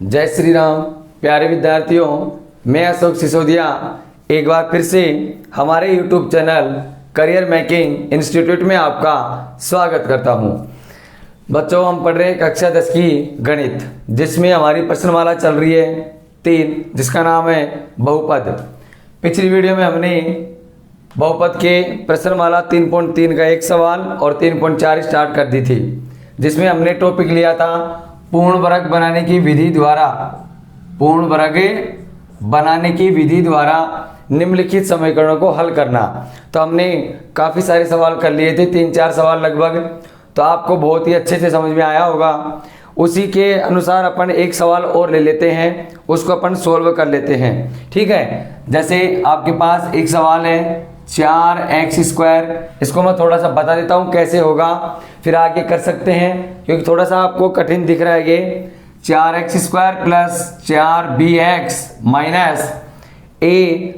जय श्री राम। प्यारे विद्यार्थियों, मैं अशोक सिसोदिया एक बार फिर से हमारे YouTube channel career making institute में आपका स्वागत करता हूं। बच्चों, हम पढ़ रहे हैं कक्षा 10 की गणित, जिसमें हमारी प्रश्नमाला चल रही है 3, जिसका नाम है बहुपद। पिछली वीडियो में हमने बहुपद के प्रश्नमाला 3.3 का एक सवाल और 3.4 स्टार्ट कर दी थी, जिसमें हमने टॉपिक लिया था पूर्ण वर्ग बनाने की विधि द्वारा निम्नलिखित समीकरणों को हल करना। तो हमने काफ़ी सारे सवाल कर लिए थे, 3-4 सवाल लगभग, तो आपको बहुत ही अच्छे से समझ में आया होगा। उसी के अनुसार अपन एक सवाल और ले लेते हैं, उसको अपन सोल्व कर लेते हैं। ठीक है, जैसे आपके पास एक सवाल है 4x², इसको मैं थोड़ा सा बता देता हूँ कैसे होगा, फिर आगे कर सकते हैं, क्योंकि थोड़ा सा आपको कठिन दिख रहा है। ये 4x² + 4bx minus a²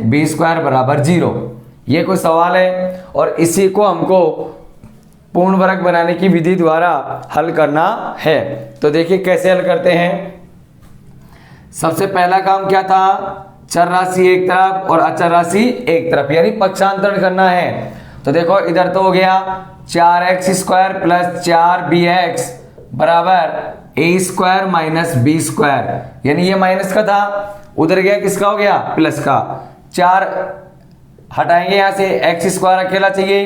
- b² बराबर 0, ये कोई सवाल है और इसी को हमको पूर्ण वर्ग बनाने की विधि द्वारा हल करना है। तो देखिए कैसे हल करते हैं। सबसे पहला काम क्या था, चर राशि एक तरफ और अचर राशि एक तरफ, यानी पक्षांतरण करना है। तो देखो इधर तो हो गया 4x² + 4bx बराबर a² - b², यानी ये माइनस का था, उधर गया किसका हो गया, प्लस का। 4 हटाएंगे यहां से, x² अकेला चाहिए,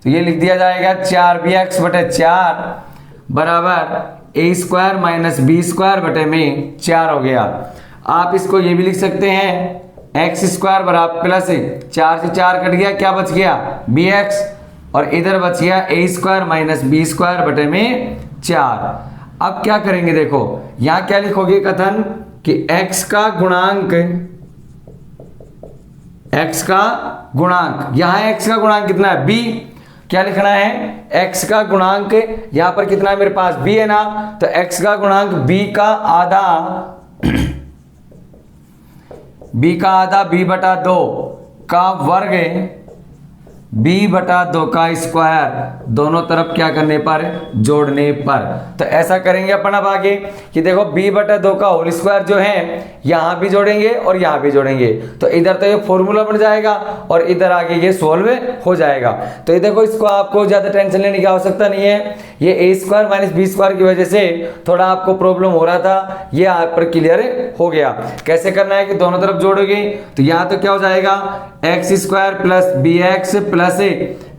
तो ये लिख दिया जाएगा 4bx/4 बराबर a² - b² 4 हो गया। आप इसको ये भी लिख सकते हैं x² बराबर प्लस 4 से 4 कट गया, क्या बच गया bx, और इधर बच गया a² - b² 4। अब क्या करेंगे, देखो यहां क्या लिखोगे कथन कि x का गुणांक, यहां x का गुणांक कितना है, b। क्या लिखना है, x का गुणांक, यहां पर कितना है मेरे पास b है ना, तो x का गुणांक b का आधा b/2 का वर्ग b/2 का स्क्वायर, दोनों तरफ क्या करने पर, जोड़ने पर। तो ऐसा करेंगे अपन अब आगे कि देखो b/2 का होल स्क्वायर जो है यहां भी जोड़ेंगे और यहां भी जोड़ेंगे, तो इधर तो ये फॉर्मूला बन जाएगा और इधर आगे ये सोल्व हो जाएगा। तो ये देखो, इसको आपको ज्यादा टेंशन लेने की आवश्यकता नहीं है। ये a² - b² की वजह से थोड़ा आपको प्रॉब्लम हो रहा था, ये यहाँ पर क्लियर हो गया। कैसे करना है कि दोनों तरफ जोड़ोगे, तो यहाँ तो क्या हो जाएगा x² + bx +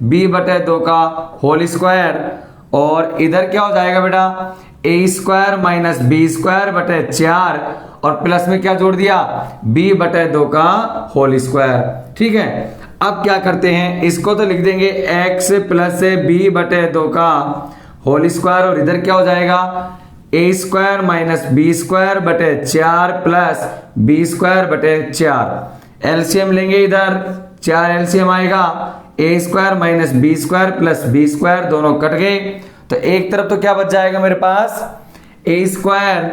b/2 का होल स्क्वायर, और इधर क्या हो जाएगा बेटा a² - b² 4, और प्लस में क्या जोड़ दिया b/2 का होल स्क्वायर। ठीक है, अब क्या करते हैं, इसको तो लिख देंगे x + b/2 का होल स्क्वायर, और इधर क्या हो जाएगा a² - b² 4 + b² 4। एलसीएम लेंगे, इधर 4 एलसीएम आएगा, a² - b² + b², दोनों कट गए, तो एक तरफ तो क्या बच जाएगा मेरे पास a²,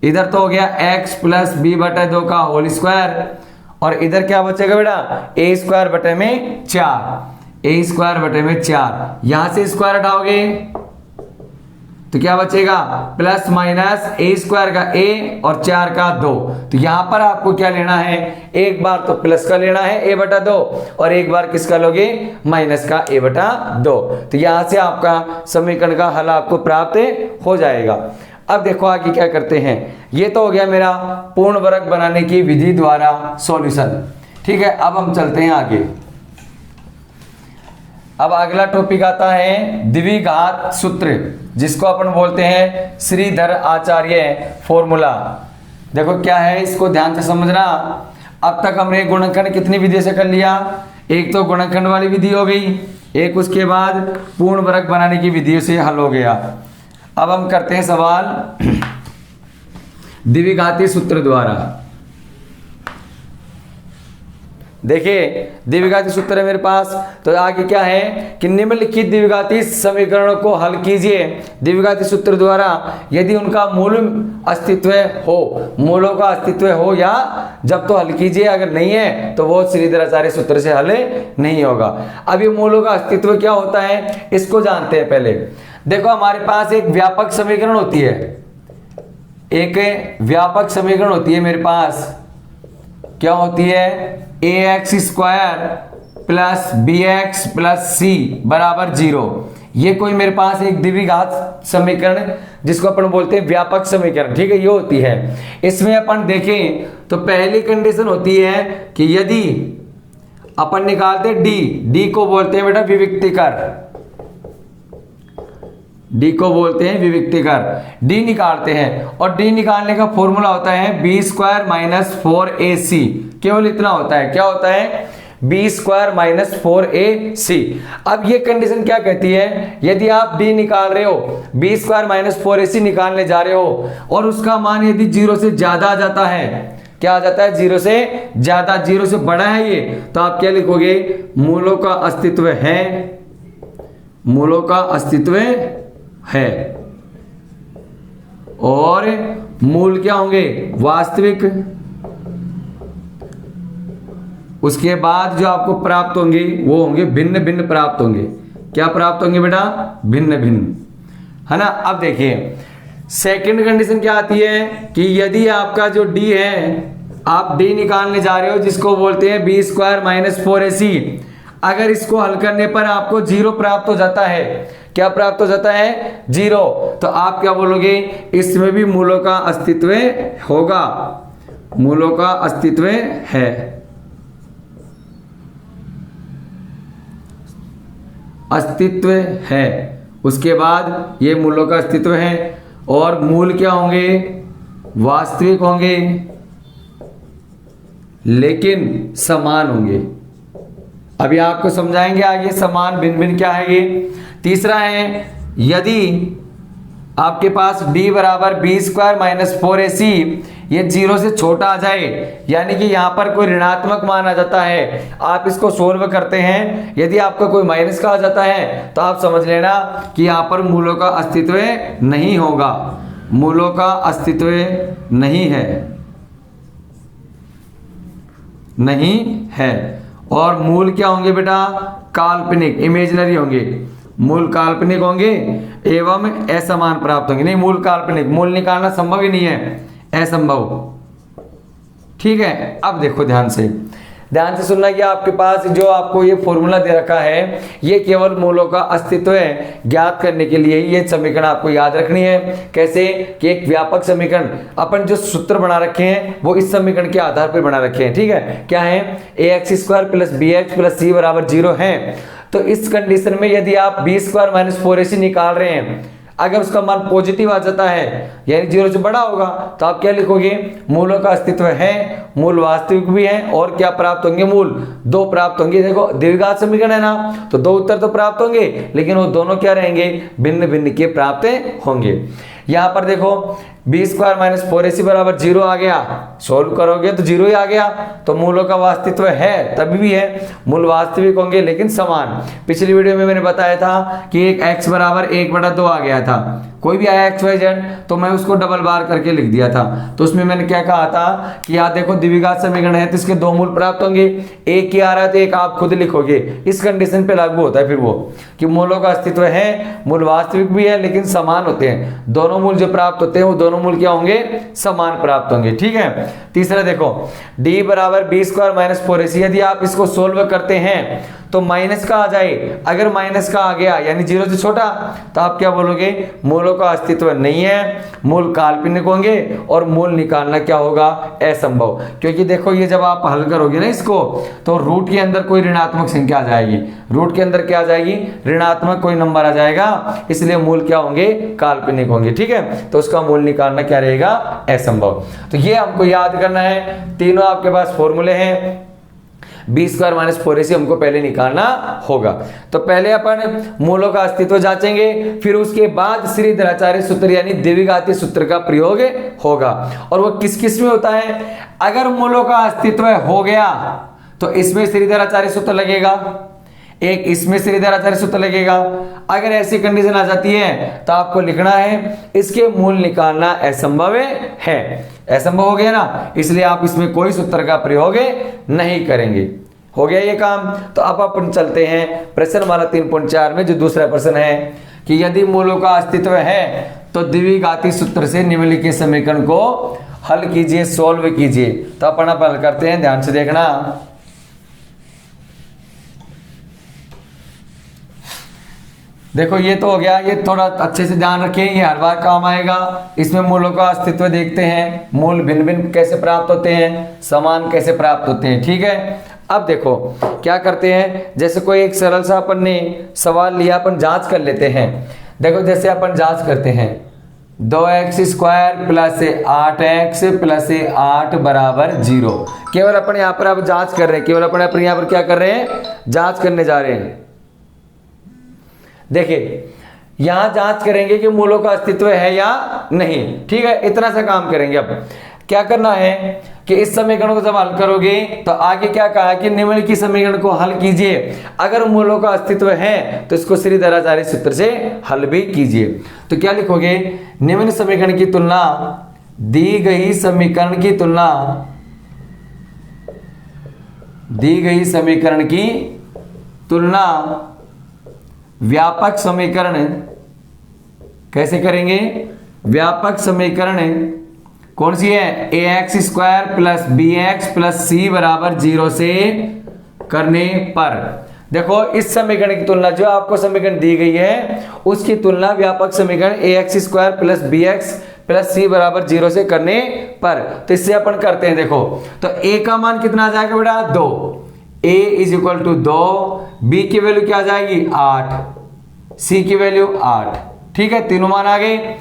इधर तो हो गया x + b/2 का होल स्क्वायर, और इधर क्या बचेगा बेटा a² 4, यहां से स्क्वायर हटाओगे तो क्या बचेगा प्लस माइनस a² का a और 4 का 2। तो यहां पर आपको क्या लेना है, एक बार तो प्लस का लेना है a/2 और एक बार किसका लोगे, माइनस का a/2। तो यहां से आपका समीकरण का हल आपको प्राप्त हो जाएगा। अब देखो आगे क्या करते हैं। ये तो हो गया मेरा पूर्ण वर्ग बनाने की विधि द्वारा सॉल्यूशन। ठीक है, अब हम चलते हैं आगे। अब अगला टॉपिक आता है द्विघात सूत्र, जिसको अपन बोलते हैं श्रीधर आचार्य फॉर्मूला। देखो क्या है, इसको ध्यान से समझना। अब तक हमने गुणनखंड कितनी विधि से कर लिया, एक तो गुणनखंड वाली विधि हो गई, एक उसके बाद पूर्ण वर्ग बनाने की विधियों से हल हो गया। अब हम करते हैं सवाल द्विघाती सूत्र द्वारा। देखिए द्विघाती सूत्र है मेरे पास, तो आगे क्या है कि निम्नलिखित द्विघाती समीकरणों को हल कीजिए द्विघाती सूत्र द्वारा यदि उनका मूल अस्तित्व हो, मूलों का अस्तित्व हो, या जब तो हल कीजिए, अगर नहीं है तो वो श्रीधराचार्य सूत्र से हल नहीं होगा। अब ये मूलों का अस्तित्व क्या होता है इसको जानते हैं पहले। देखो हमारे पास एक व्यापक समीकरण होती है, एक व्यापक समीकरण होती है मेरे पास, क्या होती है, ax square plus B X plus C बराबर 0। ये कोई मेरे पास एक द्विघात समीकरण जिसको अपन बोलते हैं व्यापक समीकरण, ठीक है, ये होती है। इसमें अपन देखें तो पहली कंडीशन होती है कि यदि अपन निकालते डी को बोलते हैं बेटा विविक्तिकर, डी को बोलते हैं विविक्तिकर, डी निकालते हैं और डी निकालने का फॉर्मूला होता है बी स्क्वायर माइनस 4ac, केवल इतना होता है, क्या होता है, बी स्क्वायर माइनस 4ac। अब ये कंडीशन क्या कहती है, यदि आप डी निकाल रहे हो, बी स्क्वायर माइनस 4ac निकालने जा रहे हो और उसका मान यदि 0 से ज्यादा आ जाता है, क्या आ जाता है, 0 से ज्यादा, 0 से बड़ा है ये, तो आप क्या लिखोगे, मूलों का अस्तित्व है, मूलों का अस्तित्व है, और मूल क्या होंगे, वास्तविक। उसके बाद जो आपको प्राप्त होंगे वो होंगे भिन्न भिन्न प्राप्त होंगे, क्या प्राप्त होंगे बेटा, भिन्न भिन्न, है ना। अब देखिए सेकंड कंडीशन क्या आती है कि यदि आपका जो डी है, आप डी निकालने जा रहे हो जिसको बोलते हैं बी स्क्वायर माइनस 4ac, अगर इसको हल करने पर आपको 0 प्राप्त हो जाता है, क्या प्राप्त हो जाता है, 0, तो आप क्या बोलोगे, इसमें भी मूलों का अस्तित्व होगा, मूलों का अस्तित्व है, अस्तित्व है। उसके बाद ये मूलों का अस्तित्व है और मूल क्या होंगे, वास्तविक होंगे लेकिन समान होंगे। अभी आपको समझाएंगे आगे समान भिन्न भिन्न क्या है ये। तीसरा है यदि आपके पास d बराबर बी स्क्वायर माइनस 4ac ये 0 से छोटा आ जाए, यानी कि यहाँ पर कोई ऋणात्मक मान आ जाता है, आप इसको सोल्व करते हैं, यदि आपका कोई माइनस का आ जाता है तो आप समझ लेना कि यहाँ पर मूलों का अस्तित्व नहीं होगा, मूलों का अस्तित्व नहीं है, नहीं है। और मूल क्या होंगे बेटा, काल्पनिक, इमेजिनरी होंगे, मूल काल्पनिक होंगे एवं असमान प्राप्त होंगे। नहीं, मूल काल्पनिक, मूल निकालना संभव ही नहीं है, असंभव, ठीक है। अब देखो ध्यान से सुनना कि आपके पास जो आपको ये फॉर्मूला दे रखा है ये केवल मूलों का अस्तित्व है ज्ञात करने के लिए ये समीकरण आपको याद रखनी है। कैसे कि एक व्यापक समीकरण, अपन जो सूत्र बना रखे हैं वो इस समीकरण के आधार पर बना रखे हैं, ठीक है। क्या है, ax square plus B X plus C बराबर 0 है। तो इस कंडीशन में यदि आप बी स्क्वायर माइनस 4ac निकाल रहे हैं, अगर उसका मान पॉजिटिव आ जाता है यानी 0 से बड़ा होगा तो आप क्या लिखोगे, मूलों का अस्तित्व है, मूल वास्तविक भी है, और क्या प्राप्त होंगे, मूल 2 प्राप्त होंगे। देखो द्विघात समीकरण है ना, तो 2 उत्तर तो प्राप्त होंगे लेकिन वो दोनों क्या रहेंगे, भिन्न भिन्न के प्राप्त होंगे। यहाँ पर देखो बी स्क्वायर माइनस 4ac बराबर 0 आ गया, सोल्व करोगे तो 0 ही आ गया, तो मूलों का वास्तवित्व है, तभी भी है, मूल वास्तविक होंगे लेकिन समान। पिछली वीडियो में मैंने बताया था कि एक x बराबर 1/2 आ गया था, कोई भी आया XYZ तो मैं उसको डबल बार करके लिख दिया था। तो उसमें मैंने क्या कहा था कि यहाँ देखो द्विघात समीकरण है तो इसके 2 मूल प्राप्त होंगे, एक ही आ रहा है तो एक आप खुद लिखोगे, इस कंडीशन पे लागू होता है फिर वो कि मूलों का अस्तित्व है, मूल वास्तविक भी है लेकिन समान होते हैं, दोनों मूल जो प्राप्त होते हैं वो दोनों मूल क्या होंगे, समान प्राप्त होंगे, ठीक है। तीसरा देखो d बराबर बी स्क्वायर माइनस 4ac, यदि आप इसको सोल्व करते हैं तो माइनस का आ जाए, अगर माइनस का आ गया यानी 0 से छोटा तो आप क्या बोलोगे, मूलों का अस्तित्व नहीं है, मूल काल्पनिक होंगे और मूल निकालना क्या होगा, असंभव। क्योंकि देखो ये जब आप हल करोगे ना इसको तो रूट के अंदर कोई ऋणात्मक संख्या आ जाएगी, रूट के अंदर क्या आ जाएगी, ऋणात्मक कोई नंबर आ जाएगा, इसलिए मूल क्या होंगे, काल्पनिक होंगे, ठीक है। तो उसका मूल निकालना क्या रहेगा, असंभव। तो ये हमको याद करना है, तीनों आपके पास फॉर्मूले हैं, बी स्क्वायर माइनस 4ac हमको पहले निकालना होगा। तो पहले अपन मूलों का अस्तित्व जांचेंगे, फिर उसके बाद श्रीधराचार्य सूत्र यानी द्विघातीय सूत्र का प्रयोग होगा। और वो किस किस में होता है, अगर मूलों का अस्तित्व हो गया तो इसमें श्रीधराचार्य सूत्र लगेगा, एक इसमें श्रीधराचार्य सूत्र लगेगा। अगर ऐसी कंडीशन आ जाती है तो आपको लिखना है इसके मूल निकालना असंभव है, असंभव हो गया ना, इसलिए आप इसमें कोई सूत्र का प्रयोग नहीं करेंगे। हो गया ये काम। तो अब अपन चलते हैं प्रश्न वाला 3.4 में, जो दूसरा प्रश्न है कि यदि मूलों का अस्तित्व है तो द्विघाती सूत्र से निम्नलिखित समीकरण को हल कीजिए, सॉल्व कीजिए। तो अपन अब हल करते हैं, ध्यान से देखना। देखो ये तो हो गया, ये थोड़ा अच्छे से ध्यान रखें, ये हर बार काम आएगा। इसमें मूलों का अस्तित्व देखते हैं, मूल भिन्न भिन्न कैसे प्राप्त होते हैं, समान कैसे प्राप्त होते हैं, ठीक है। अब देखो क्या करते हैं, जैसे कोई एक सरल सा अपन ने सवाल लिया, अपन जांच कर लेते हैं। देखो जैसे अपन जांच करते हैं 2x² प्लस 8x प्लस 8 बराबर 0। केवल अपन यहाँ पर अब जांच कर रहे हैं, केवल अपन यहाँ पर क्या कर रहे हैं, जांच करने जा रहे हैं। देखिए यहां जांच करेंगे कि मूलों का अस्तित्व है या नहीं, ठीक है, इतना सा काम करेंगे। अब क्या करना है कि इस समीकरण को जब हल करोगे तो आगे क्या कहा कि निम्नलिखित समीकरण को हल कीजिए, अगर मूलों का अस्तित्व है तो इसको श्रीधराचार्य सूत्र से हल भी कीजिए। तो क्या लिखोगे, निम्न समीकरण की तुलना दी गई समीकरण की तुलना दी गई समीकरण की तुलना व्यापक समीकरण कैसे करेंगे, व्यापक समीकरण कौन सी है, ax² plus bx plus c बराबर 0 से करने पर। देखो इस समीकरण की तुलना, जो आपको समीकरण दी गई है उसकी तुलना व्यापक समीकरण ax² plus bx plus c बराबर 0 से करने पर। तो इससे अपन करते हैं, देखो तो a का मान कितना आ जाएगा बेटा 2, a is equal to 2, b की वैल्यू क्या आ जाएगी 8, c की वैल्यू 8, ठीक है, तीनों मान आ गए।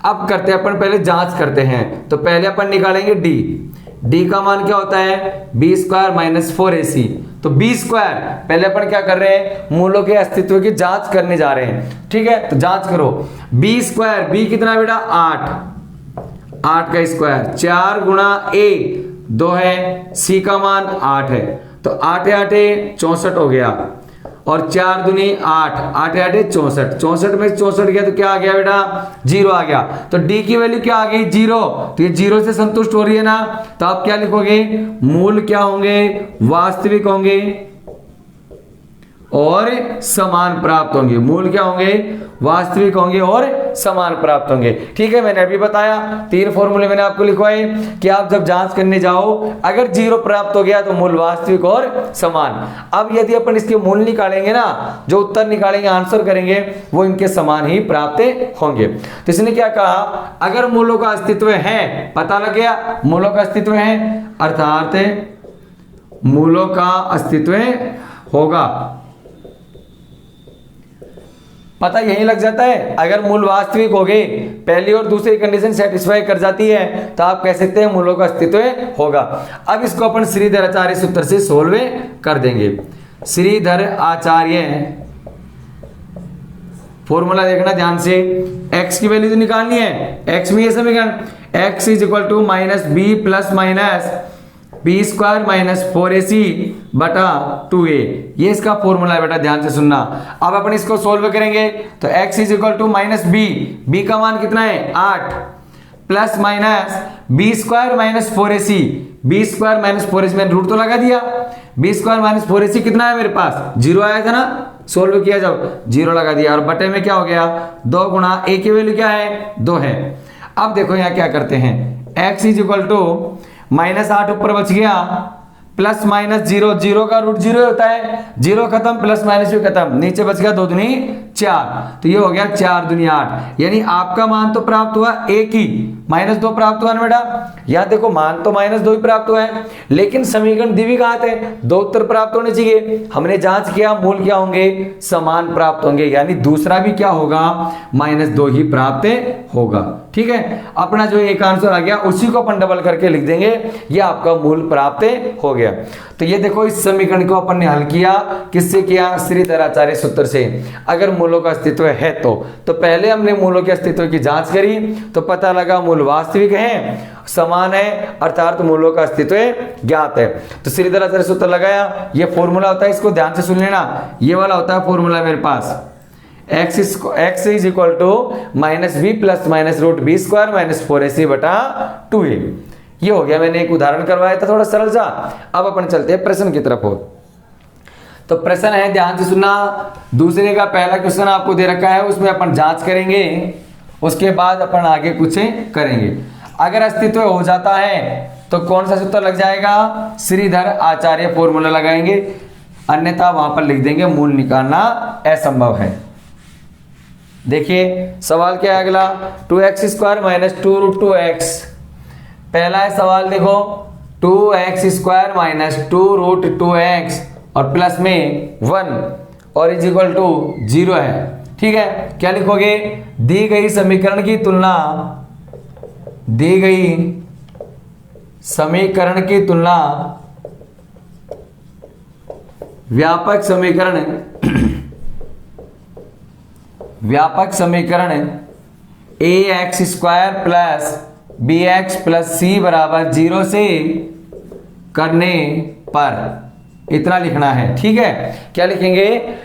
अब करते हैं अपन पहले जांच करते हैं, तो पहले अपन निकालेंगे d का मान क्या होता है b² माइनस 4ac। तो b², पहले अपन क्या कर रहे हैं, मूलों के अस्तित्व की जांच करने जा रहे हैं, ठीक है। तो जांच करो, b² b कितना है बेटा 8 का स्क्वायर, 4 गुणा a 2 है, c का मान 8 है, तो 8 8 64 हो गया, और 4 दूनी 8, 8 8 64, 64 में 64 गया तो क्या आ गया बेटा 0 आ गया। तो d की वैल्यू क्या आ गई 0, तो ये 0 से संतुष्ट हो रही है ना। तो आप क्या लिखोगे, मूल क्या होंगे, वास्तविक होंगे और समान प्राप्त होंगे। मूल क्या होंगे, वास्तविक होंगे और समान प्राप्त होंगे, ठीक है। मैंने अभी बताया 3 फॉर्मूले मैंने आपको लिखवाए कि आप जब जांच करने जाओ अगर 0 प्राप्त हो गया तो मूल वास्तविक और समान। अब यदि अपन इसके मूल निकालेंगे ना, जो उत्तर निकालेंगे आंसर करेंगे वो इनके समान ही प्राप्त होंगे। तो इसने क्या कहा, अगर मूलों का अस्तित्व है, पता लग गया मूलों का अस्तित्व है, अर्थात मूलों का अस्तित्व होगा, पता यही लग जाता है। अगर मूल वास्तविक हो गए, पहली और दूसरी कंडीशन सेटिस्फाई कर जाती है, तो आप कह सकते हैं मूलों का अस्तित्व होगा। अब इसको अपन श्रीधराचार्य सूत्र से सोल्व कर देंगे। श्रीधर आचार्य फॉर्मूला देखना ध्यान से, x की वैल्यू तो निकालनी है, x में ये समीकरण x is equal to minus B plus minus b² minus 4ac बटा 2a, ये इसका फॉर्मूला है बेटा, ध्यान से सुनना। अब अपन इसको सोल्व करेंगे तो x is equal to minus b का मान कितना है 8 plus minus b² minus 4ac, b² minus 4ac मैंने रूट तो लगा दिया, b² माइनस 4ac कितना है मेरे पास 0 आया था ना, सोल्व किया जब 0 लगा दिया, और बटे में क्या हो गया 2 गुणा a की वैल्यू क्या है 2 है। अब देखो यहाँ क्या करते हैं, x is equal to minus 8 ऊपर बच गया, प्लस माइनस 0, 0 का रूट 0 होता है, 0 खत्म प्लस माइनस भी खत्म, नीचे बच गया 2 दूनी 4, तो ये हो गया 4 दूनी 8। यानी आपका मान तो प्राप्त हुआ एक ही, माइनस 2 प्राप्त हुआ ना बेटा, यहाँ देखो मान तो माइनस 2 ही प्राप्त हुआ है, लेकिन समीकरण द्विघात है, 2 उत्तर प्राप्त होने चाहिए। हमने जांच किया मूल क्या होंगे, समान प्राप्त होंगे, यानी दूसरा भी क्या होगा माइनस 2 ही प्राप्त होगा, ठीक है। अपना जो एक आंसर आ गया उसी को अपन डबल करके लिख देंगे, ये आपका मूल प्राप्त हो गया। तो ये देखो इस समीकरण को अपन ने हल किया, किससे किया, श्रीधराचार्य सूत्र से। अगर मूलों का अस्तित्व है तो पहले हमने मूलों के अस्तित्व की जांच करी तो पता लगा मूल वास्तविक है, समान है, अर्थात मूलों का अस्तित्व ज्ञात है। तो श्रीधराचार्य सूत्र लगाया, ये फॉर्मूला होता है, इसको ध्यान से सुन लेना, ये वाला होता है फॉर्मूला मेरे पास, x is equal to minus B plus minus root b² minus 4ac बटा 2a। ये हो गया, मैंने एक उदाहरण करवाया था थोड़ा सरल सा। अब अपन चलते हैं प्रश्न की तरफ। हो तो प्रश्न है, ध्यान से सुनना, दूसरे का पहला क्वेश्चन आपको दे रखा है, उसमें अपन जांच करेंगे, उसके बाद अपन आगे कुछ करेंगे। अगर अस्तित्व हो जाता है तो कौन सा सूत्र लग जाएगा, श्रीधर आचार्य फॉर्मूला लगाएंगे, अन्यथा वहां पर लिख देंगे मूल निकालना असंभव है। देखिए सवाल क्या है अगला, 2x² माइनस 2√2x। पहला है सवाल देखो, 2x² माइनस 2√2x और प्लस में 1 और इज इक्वल टू 0 है। ठीक है, क्या लिखोगे, दी गई समीकरण की तुलना, दी गई समीकरण की तुलना व्यापक समीकरण, व्यापक समीकरण ax² plus bx plus c बराबर 0 से करने पर, इतना लिखना है। ठीक है, क्या लिखेंगे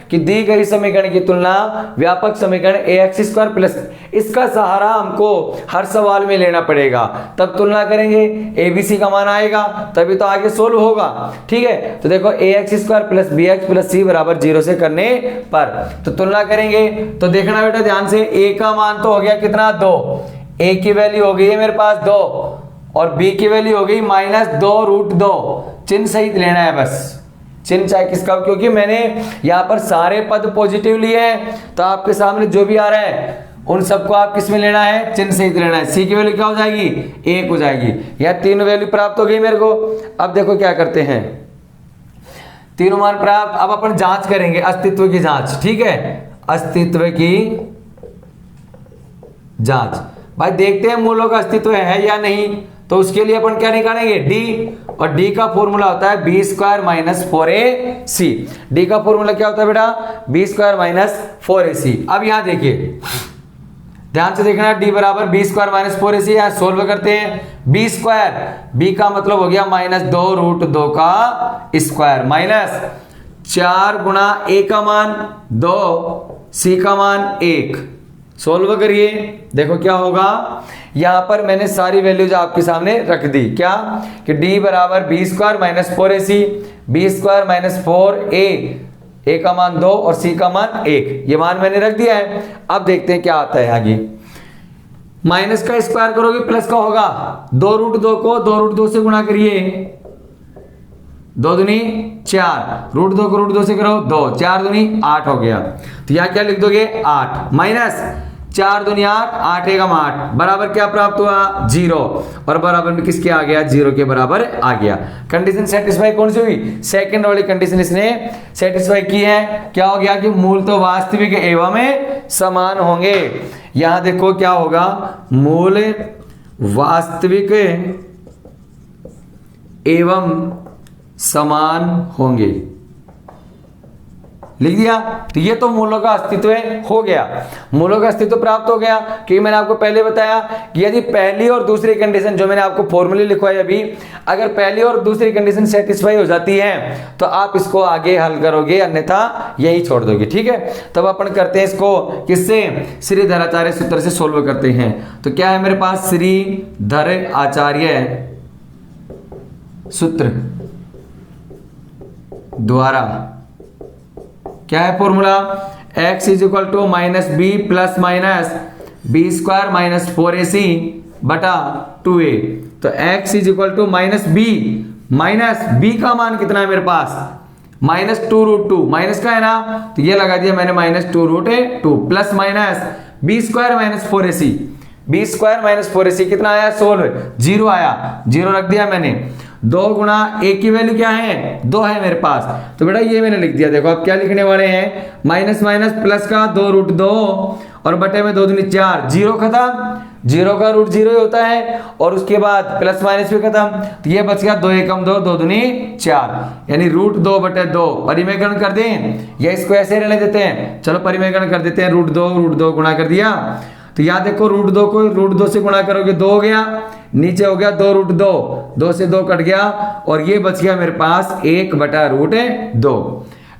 कि दी गई समीकरण की तुलना व्यापक समीकरण ax² प्लस, इसका सहारा हमको हर सवाल में लेना पड़ेगा, तब तुलना करेंगे, abc का मान आएगा तभी तो आगे सोल्व होगा। ठीक है, तो देखो ax² plus bx plus c बराबर 0 से करने पर, तो तुलना करेंगे। तो देखना बेटा ध्यान से, a का मान तो हो गया कितना, 2, a की वैल्यू हो गई है मेरे पास 2 और b की वैल्यू हो गई -2√2। चिन्ह सहित लेना है बस, चिन्ह चाहे किसका, क्योंकि मैंने यहाँ पर सारे पद पॉजिटिव लिए हैं, तो आपके सामने जो भी आ रहा है उन सबको आप किस में लेना है, चिन्ह सहित लेना है। सी की वैल्यू क्या हो जाएगी, 1 हो जाएगी। यह तीनों वैल्यू प्राप्त हो गई मेरे को। अब देखो क्या करते हैं, तीनों मान प्राप्त, अब अपन जांच करेंगे, अस्तित्व की जांच। ठीक है, अस्तित्व की जांच, भाई देखते हैं मूलों का अस्तित्व है या नहीं। तो उसके लिए अपन क्या निकालेंगे, d, और d का फॉर्मूला होता है b² माइनस 4ac। d का फॉर्मूला क्या होता है बेटा, b² माइनस 4ac। अब यहां देखिए, ध्यान से देखना, d बराबर b² माइनस 4ac। यहां सोल्व करते हैं, b² का मतलब हो गया -2√2 का स्क्वायर माइनस 4 गुणा a का मान 2, c का मान 1। सोल्व करिए, देखो क्या होगा, यहां पर मैंने सारी वैल्यूज आपके सामने रख दी। क्या कि d बराबर b² minus 4ac, b² minus 4a, a का मान 2 और c का मान 1, ये मान मैंने रख दिया है। अब देखते हैं क्या आता है आगे। माइनस का स्क्वायर करोगे प्लस का होगा, 2√2 को 2√2 से गुणा करिए, 2 दूनी 4, √2 को √2 से करो 2, 4 दूनी 8 हो गया। तो यहां क्या लिख दोगे, 8 माइनस 4 दूनी 8, 8 एकम 8 बराबर क्या प्राप्त हुआ, 0, और बराबर में किसके आ गया, 0 के बराबर आ गया। कंडीशन सेटिस्फाई कौन सी हुई, सेकंड वाली कंडीशन इसने सेटिस्फाई की है। क्या हो गया कि मूल तो वास्तविक एवं में समान होंगे। यहां देखो क्या होगा, मूल वास्तविक एवं समान होंगे, लिख दिया। तो ये तो मूलों का अस्तित्व हो गया, मूलों का अस्तित्व प्राप्त हो गया। क्योंकि मैंने आपको पहले बताया कि यदि पहली और दूसरी कंडीशन, जो मैंने आपको फॉर्मूले लिखवाई अभी, अगर पहली और दूसरी कंडीशन सेटिस्फाई हो जाती है तो आप इसको आगे हल करोगे, अन्यथा यही छोड़ दोगे। ठीक है, तब अपन करते हैं इसको किससे, श्रीधर आचार्य सूत्र से सोल्व करते हैं। तो क्या है मेरे पास, श्रीधर आचार्य सूत्र द्वारा क्या है formula, x is equal to -b plus minus b² minus 4ac बटा 2a। तो x is equal to -b, minus b का मान कितना है मेरे पास, -2√2, माइनस का है ना, तो ये लगा दिया मैंने -2√2 plus minus b² minus 4ac, b² minus 4ac कितना आया, 16, 0 आया, 0 रख दिया मैंने। 2 गुणा a की वैल्यू क्या है, 2 है मेरे पास, तो बेटा ये मैंने लिख दिया। देखो अब क्या लिखने वाले हैं, माइनस माइनस प्लस का 2√2 और बटे में 2 दूनी 4, 0 खत्म, 0 का रूट 0 ही होता है, और उसके बाद प्लस माइनस भी खत्म, तो ये बच गया 2 एकम 2, 2 दूनी 4, यानी √2 बटे 2। परिमेयकरण कर दें या इसको ऐसे रहने देते हैं, चलो परिमेयकरण कर देते हैं, √2 गुणा कर दिया। तो यहाँ देखो √2 को √2 से गुणा करोगे 2 हो गया, नीचे हो गया 2√2, 2 से 2 कट गया, और ये बच गया मेरे पास 1 बटा √2।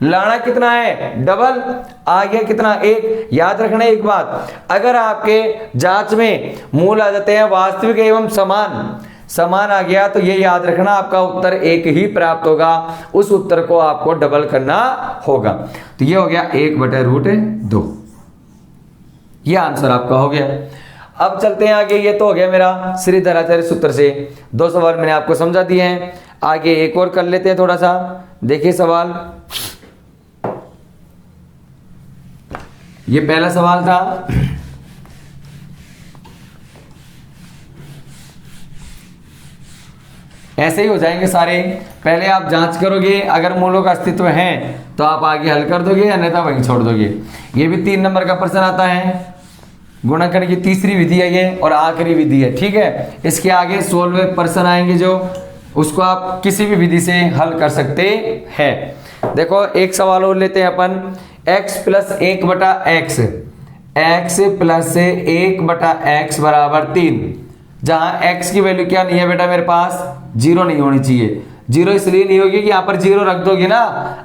लाना कितना है, डबल आ गया कितना, 1। याद रखना एक बात, अगर आपके जांच में मूल आ जाते हैं वास्तविक एवं समान, समान आ गया तो ये याद रखना आपका उत्तर एक ही प्राप्त होगा, उस उत्तर को आपको डबल करना होगा। तो ये हो गया 1/√2, ये आंसर आपका हो गया। अब चलते हैं आगे, ये तो हो गया मेरा श्रीधराचार्य सूत्र से 2 सवाल मैंने आपको समझा दिए हैं। आगे एक और कर लेते हैं थोड़ा सा। देखिए सवाल, ये पहला सवाल था, ऐसे ही हो जाएंगे सारे। पहले आप जांच करोगे, अगर मूलों का अस्तित्व है तो आप आगे हल कर दोगे, अन्यथा वहीं छोड़ दोगे। ये भी 3 नंबर का प्रश्न आता है, गुणनखंड की तीसरी विधि है ये और आखिरी विधि है, ठीक है। इसके आगे 16वें प्रश्न आएंगे जो उसको आप किसी भी विधि से हल कर सकते हैं। देखो एक सवाल और लेते हैं अपन, x + 1/x, x + 1/x = 3, जहां x की वैल्यू क्या नहीं है बेटा मेरे पास, 0 नहीं होनी चाहिए। 0 इसलिए नहीं होगी कि यहाँ पर 0 रख दोगे ना,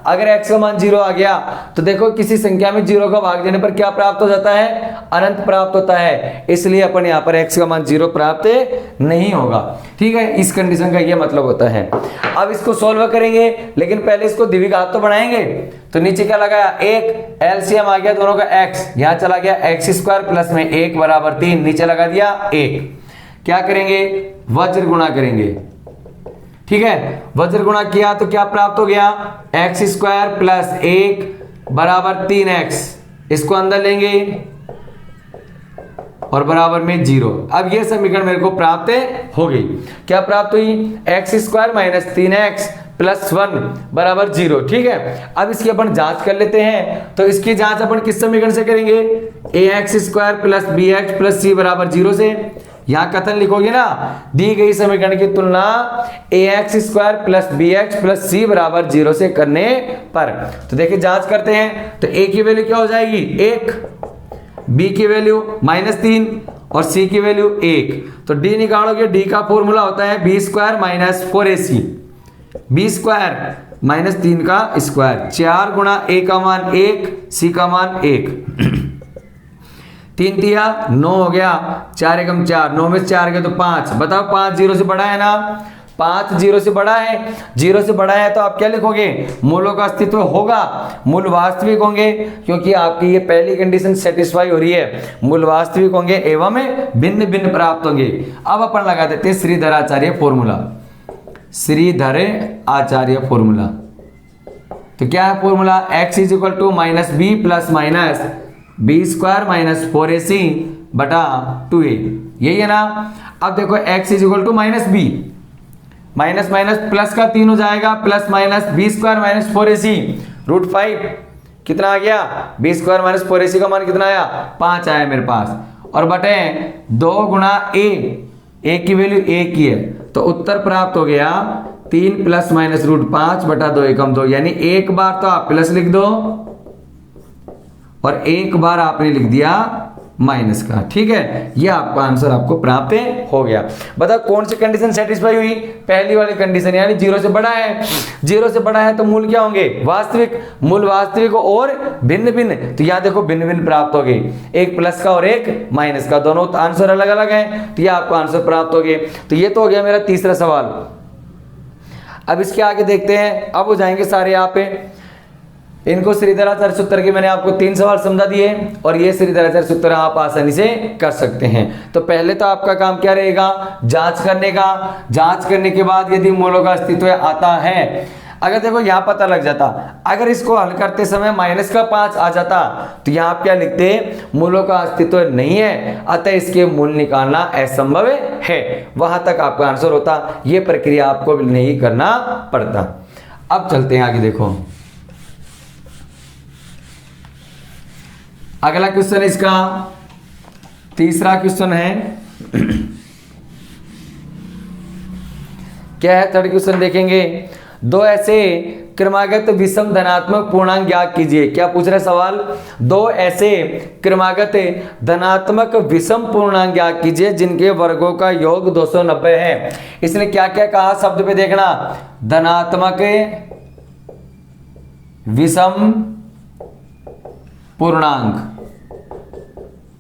अगर x का मान 0 आ गया तो देखो किसी संख्या में 0 का भाग देने पर क्या प्राप्त हो जाता है, अनंत प्राप्त होता है, इसलिए अपन यहाँ पर x का मान 0 प्राप्त नहीं होगा, ठीक है। इस कंडीशन का ये मतलब होता है। अब इसको सोल्व करेंगे, लेकिन पहले इसको द्विघात तो बनाएंगे। तो नीचे क्या लगाया, 1, एलसीएम आ गया दोनों का x, यहाँ चला गया x² प्लस में 1 = 3, नीचे लगा दिया 1। क्या करेंगे, वज्र गुणा करेंगे, ठीक है। वज्र गुणा किया तो क्या प्राप्त हो गया, x² प्लस 1 = 3x, इसको अंदर लेंगे और बराबर में 0। अब ये समीकरण मेरे को प्राप्त हो गई। क्या प्राप्त हुई, x² - 3x + 1 = 0, ठीक है। अब इसकी अपन जांच कर लेते हैं। तो इसकी जांच अपन किस समीकरण से करेंगे, ax² + bx + c = 0 से। यहां कथन लिखोगे ना, दी गई समीकरण की तुलना ax² + bx + c = 0 से करने पर। तो देखिए जांच करते हैं, तो a की वैल्यू क्या हो जाएगी, 1, b की वैल्यू -3 और c की वैल्यू 1। तो d निकालोगे, d का फॉर्मूला होता है b² - 4ac, b² - 3 का स्क्वायर, 4 गुणा a का मान 1, c का मान 1, 3 तिया 9 हो गया, 4 एकम 4, 9 में से 4 गए तो 5। बताओ 5 0 से बड़ा है ना, 5 0 से बड़ा है, 0 से बड़ा है तो आप क्या लिखोगे, मूलों का अस्तित्व होगा, मूल वास्तविक होंगे, क्योंकि आपकी ये पहली कंडीशन सेटिस्फाई हो रही है, मूल वास्तविक होंगे एवं भिन्न भिन्न प्राप्त होंगे। अब अपन लगा देते हैं श्रीधराचार्य फॉर्मूला, श्रीधर आचार्य फॉर्मूला। तो क्या है formula, x = -b ± b² - 4ac / 2a, यही है ना। अब देखो x = -b, minus minus plus का 3 हो जाएगा, प्लस माइनस b² - 4ac √5 कितना आ गया, b² - 4ac का मान कितना आया, 5 आया मेरे पास, और बटे 2 गुणा a की वैल्यू 1 की है, तो उत्तर प्राप्त हो गया 3 + -√5 / 2 एकम 2, यानी एक बार तो आप प्लस लिख दो और एक बार आपने लिख दिया माइनस का, ठीक है। यह आपका आंसर आपको प्राप्त हो गया। बताओ कौन सी कंडीशन सेटिस्फाई हुई, पहली वाली कंडीशन, यानी 0 से बड़ा है, 0 से बड़ा है तो मूल क्या होंगे, वास्तविक, मूल वास्तविक और भिन्न भिन्न, तो यहां देखो भिन्न भिन्न प्राप्त हो गए, एक प्लस का और एक माइनस का, दोनों आंसर अलग अलग है, तो यह आपको आंसर प्राप्त हो गए। तो ये तो हो गया मेरा तीसरा सवाल। अब इसके आगे देखते हैं, अब हो जाएंगे सारे यहाँ पे, इनको श्रीधराचार्य सूत्र के मैंने आपको 3 सवाल समझा दिए, और ये श्रीधराचार्य सूत्र आप आसानी से कर सकते हैं। तो पहले तो आपका काम क्या रहेगा, जांच करने का, जांच करने के बाद यदि मूलों का अस्तित्व आता है, अगर देखो यहाँ पता लग जाता, अगर इसको हल करते समय -5 आ जाता तो यहाँ आप क्या लिखते, मूलों का अस्तित्व नहीं है, अतः इसके मूल निकालना असंभव है, वहां तक आपका आंसर होता। ये प्रक्रिया आपको नहीं करना पड़ता। अब चलते हैं आगे, देखो अगला क्वेश्चन, इसका तीसरा क्वेश्चन है, क्या है, थर्ड क्वेश्चन देखेंगे। 2 ऐसे क्रमागत विषम धनात्मक पूर्णांक ज्ञात कीजिए। क्या पूछ रहा है सवाल, 2 ऐसे क्रमागत धनात्मक विषम पूर्णांक ज्ञात कीजिए जिनके वर्गों का योग 290 है। इसने क्या क्या कहा, शब्द पे देखना, धनात्मक विषम पूर्णांक,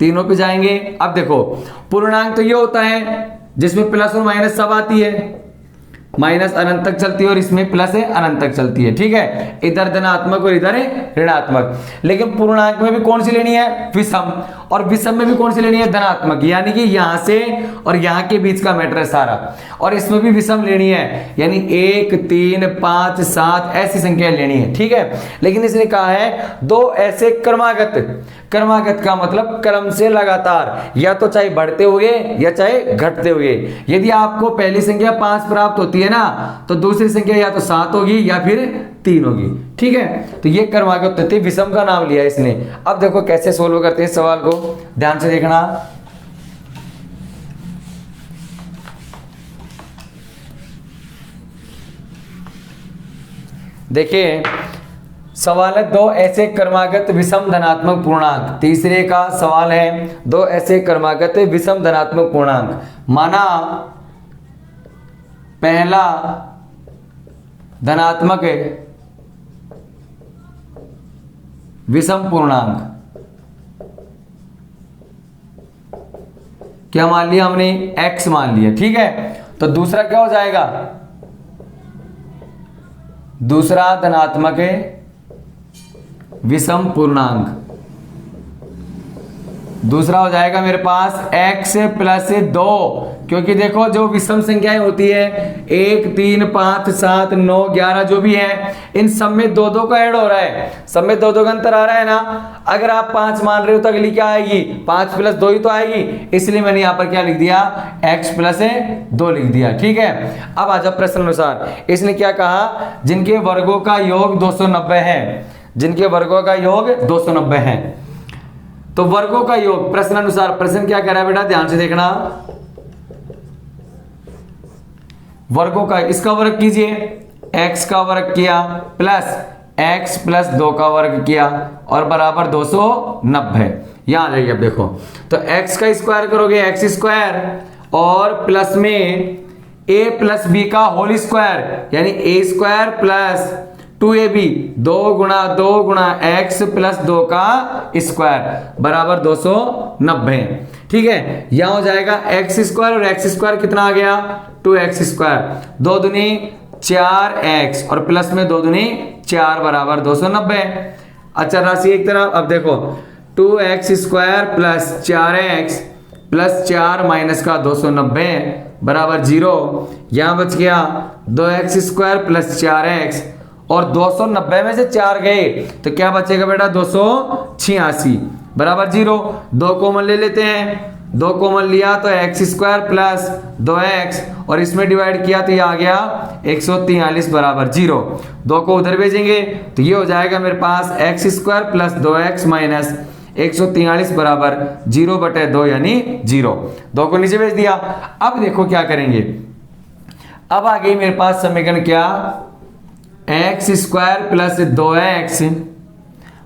तीनों पे जाएंगे। अब देखो पूर्णांक तो ये होता है जिसमें प्लस और माइनस सब आती है, माइनस अनंत तक चलती है और इसमें प्लस है अनंत तक चलती है, ठीक है। इधर धनात्मक और इधर है ऋणात्मक। लेकिन पूर्णांक में भी कौन सी लेनी है, विषम, और विषम में भी कौन सी लेनी है, धनात्मक, यानी कि यहां से और यहां के बीच का मैटर है सारा, और इसमें भी विषम लेनी है, यानी 1 3 5 7 ऐसी संख्या लेनी है, ठीक है। लेकिन इसने कहा है दो ऐसे क्रमागत, क्रमागत का मतलब क्रम से लगातार, या तो चाहे बढ़ते हुए या चाहे घटते हुए। यदि आपको पहली संख्या 5 प्राप्त होती है ना, तो दूसरी संख्या या तो 7 होगी या फिर 3 होगी, ठीक है। तो ये क्रमागत होती है, विषम का नाम लिया इसने। अब देखो कैसे सोल्व करते हैं सवाल को, ध्यान से देखना। देखिए सवाल है दो ऐसे क्रमागत विषम धनात्मक पूर्णांक। तीसरे का सवाल है दो ऐसे क्रमागत विषम धनात्मक पूर्णांक। माना पहला धनात्मक विषम पूर्णांक, क्या मान लिया हमने, x मान लिया, ठीक है। तो दूसरा क्या हो जाएगा, दूसरा धनात्मक विषम पूर्णांक, दूसरा हो जाएगा मेरे पास x प्लस 2, क्योंकि देखो जो विषम संख्याएं होती है 1 3 5 7 9 11 जो भी है, इन सब में 2 का ऐड हो रहा है, सब में 2 का अंतर आ रहा है ना। अगर आप 5 मान रहे हो तो अगली क्या आएगी, 5 प्लस 2 ही तो आएगी, इसलिए मैंने यहां पर क्या लिख दिया, x प्लस 2 लिख दिया, ठीक है। अब आ जाओ प्रश्न अनुसार, इसने क्या कहा, जिनके वर्गों का योग 290 है, जिनके वर्गों का योग 290 है। तो वर्गों का योग प्रश्न अनुसार, प्रश्न क्या कह रहा है बेटा, ध्यान से देखना। वर्गों का, इसका वर्ग कीजिए, x का वर्ग किया प्लस x प्लस 2 का वर्ग किया और बराबर 290। यहां आ जाइए, अब देखो तो x का स्क्वायर करोगे x स्क्वायर और प्लस में a प्लस b का होल स्क्वायर, यानी a स्क्वायर प्लस 2ab, 2 गुणा x प्लस 2 का स्क्वायर बराबर 290, ठीक है। यहां हो जाएगा x स्क्वायर और x स्क्वायर कितना आ गया, 2x स्क्वायर, 2 दूनी 4x और प्लस में 2 दूनी 4 बराबर 290। अच्छा राशि एक तरफ, अब देखो 2x square plus 4x plus 4 minus का 290 बराबर 0। यहां बच गया 2x स्क्वायर प्लस 4x और 290 में से 4 गए तो क्या बचेगा बेटा, 286 बराबर 0। 2 कॉमन ले लेते हैं, 2 कॉमन लिया तो x स्क्वायर प्लस 2x और इसमें डिवाइड किया तो ये आ गया 143 बराबर 0। 2 को उधर भेजेंगे तो ये हो जाएगा मेरे पास x square plus 2x minus 143 बराबर 0/2 यानी 0। 2 को नीचे भेज दिया। अब देखो क्या करेंगे, अब आ गई मेरे पास समीकरण क्या, x square plus 2x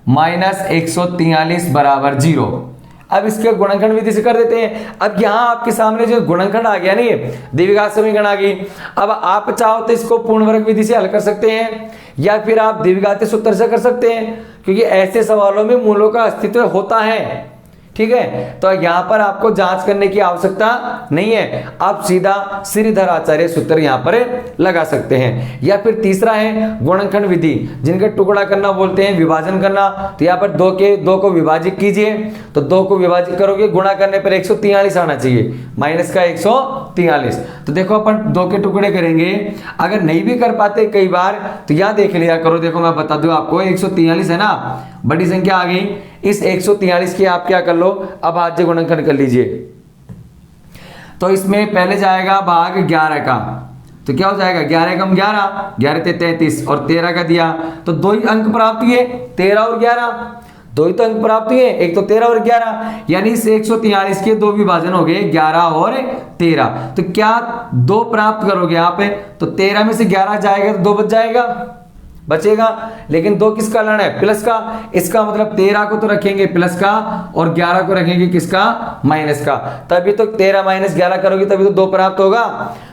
minus 143 बराबर 0। अब इसके गुणनखंड विधि से कर देते हैं। अब यहां आपके सामने जो गुणनखंड आ गया नहीं, द्विघात समीकरण आ गई। अब आप चाहो तो इसको पूर्ण वर्ग विधि से हल कर सकते हैं या फिर आप द्विघातीय सूत्र से कर सकते हैं, क्योंकि ऐसे सवालों में मूलों का अस्तित्व होता है, ठीक है। तो यहां पर आपको जांच करने की आवश्यकता नहीं है, आप सीधा श्रीधर आचार्य सूत्र यहां पर लगा सकते हैं। या फिर तीसरा है गुणनखंड विधि, जिनका टुकड़ा करना बोलते हैं, विभाजन करना। तो यहां पर 2 को विभाजित कीजिए, तो 2 को विभाजित करोगे, गुणा करने पर 143 आना चाहिए, माइनस का 143। तो देखो अपन 2 के टुकड़े करेंगे, अगर नहीं भी कर पाते कई बार तो यहां देख लिया करो। देखो मैं बता दूं आपको, 143 है ना, बड़ी संख्या आ गई, इस 143 की आप क्या कर लो, अब भाज्य गुणनखंड कर लीजिए। तो इसमें पहले जाएगा भाग 11 का, तो क्या हो जाएगा 11 कम 11, 11 ते 33 और 13 का दिया तो 2 ही अंक प्राप्त हुए, 13 और 11, 2 ही तो अंक प्राप्त हुए, एक तो 13 और 11, यानी इस 143 के 2 विभाजन हो गए 11 और 13। तो क्या 2 प्राप्त करोगे आप, तो 13 में से 11 जाएगा तो 2 बच जाएगा, बचेगा। लेकिन 2 किसका लाना है, प्लस का, इसका मतलब 13 को तो रखेंगे प्लस का और 11 को रखेंगे किसका, माइनस का। तभी तो 13 माइनस 11 करोगे तभी तो 2 प्राप्त होगा,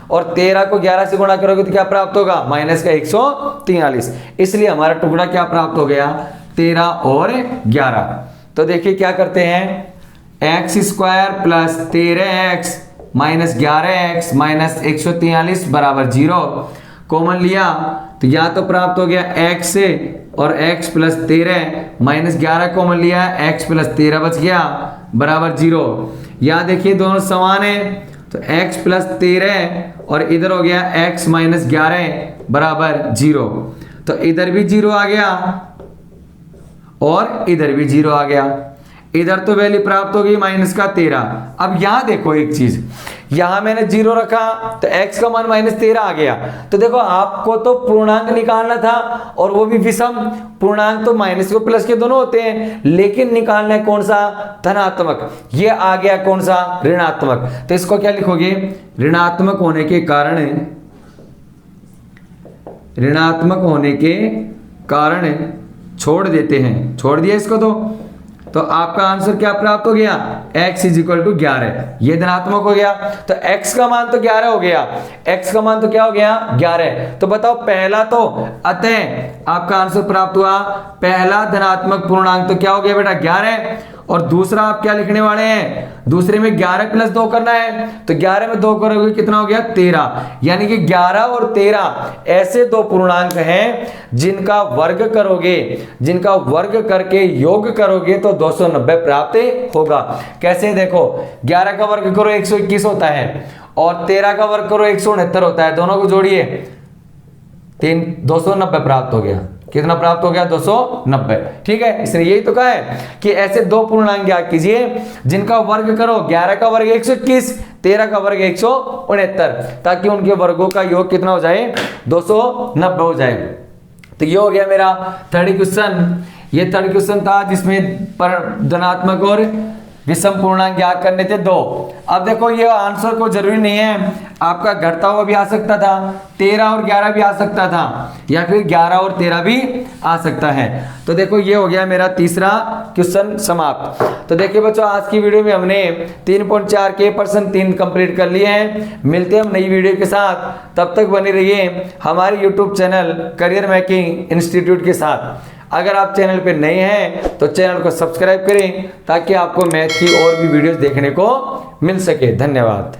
और 13 को 11 से गुणा करोगे तो क्या प्राप्त होगा, माइनस का 143। इसलिए हमारा टुकड़ा क्या प्राप्त हो गया, 13 और 11। तो देखिए क्या करते हैं, x square plus 13x minus 11x minus 143 बराबर 0। कॉमन लिया तो या तो प्राप्त हो गया x से और x प्लस 13 माइनस 11 कॉमन लिया, x प्लस 13 बच गया बराबर 0। यहाँ देखिए दोनों समान है तो x प्लस 13 और इधर हो गया x माइनस 11 बराबर 0। तो इधर भी 0 आ गया और इधर भी 0 आ गया। इधर तो वैल्यू प्राप्त हो गई माइनस का 13। अब यहां देखो एक चीज, यहां मैंने 0 रखा तो x का मान माइनस 13 आ गया। तो देखो आपको तो पूर्णांक निकालना था और वो भी विषम पूर्णांक, तो माइनस को प्लस के दोनों होते हैं, लेकिन निकालना है कौन सा, धनात्मक। ये आ गया कौन सा, ऋणात्मक। तो इसको क्या लिखोगे, ऋणात्मक होने के कारण, ऋणात्मक होने के कारण छोड़ देते हैं, छोड़ दिया इसको। तो आपका आंसर क्या प्राप्त हो गया, x इज इक्वल टू 11। ये धनात्मक हो गया तो x का मान तो 11 हो गया, x का मान तो क्या हो गया 11। तो बताओ पहला तो अतः आपका आंसर प्राप्त हुआ, पहला धनात्मक पूर्णांक तो क्या हो गया बेटा 11। और दूसरा आप क्या लिखने वाले हैं, दूसरे में 11 प्लस 2 करना है तो 11 में 2 करोगे कितना हो गया 13। यानी कि 11 और 13 ऐसे दो पूर्णांक हैं जिनका वर्ग करोगे, जिनका वर्ग करके योग करोगे तो 290 प्राप्त होगा। कैसे, देखो 11 का वर्ग करो 121 होता है और 13 का वर्ग करो 169 होता है, दोनों को जोड़िए 290 प्राप्त हो गया। कितना प्राप्त हो गया 290। ठीक है, इसने यही तो कहा है कि ऐसे दो पूर्णांक ज्ञात कीजिए जिनका वर्ग करो, 11 का वर्ग 121, 13 का वर्ग 169, ताकि उनके वर्गों का योग कितना हो जाए 290 हो जाए। तो ये हो गया मेरा थर्ड क्वेश्चन। ये थर्ड क्वेश्चन था जिसमें धनात्मक और विषम पूर्णांक ज्ञात करने थे 2। अब देखो ये आंसर को जरूरी नहीं है, आपका घटता हुआ भी आ सकता था, 13 और 11 भी आ सकता था, या फिर 11 और 13 भी आ सकता है। तो देखो ये हो गया मेरा तीसरा क्वेश्चन समाप्त। तो देखिए बच्चों आज की वीडियो में हमने 3.4 के प्रश्न 3 कंप्लीट कर लिए हैं। मिलते हैं हम नई वीडियो के साथ, तब तक बने रहिए हमारे YouTube channel career making institute के साथ। अगर आप चैनल पे नए हैं तो चैनल को सब्सक्राइब करें ताकि आपको मैथ की और भी वीडियोस देखने को मिल सके। धन्यवाद।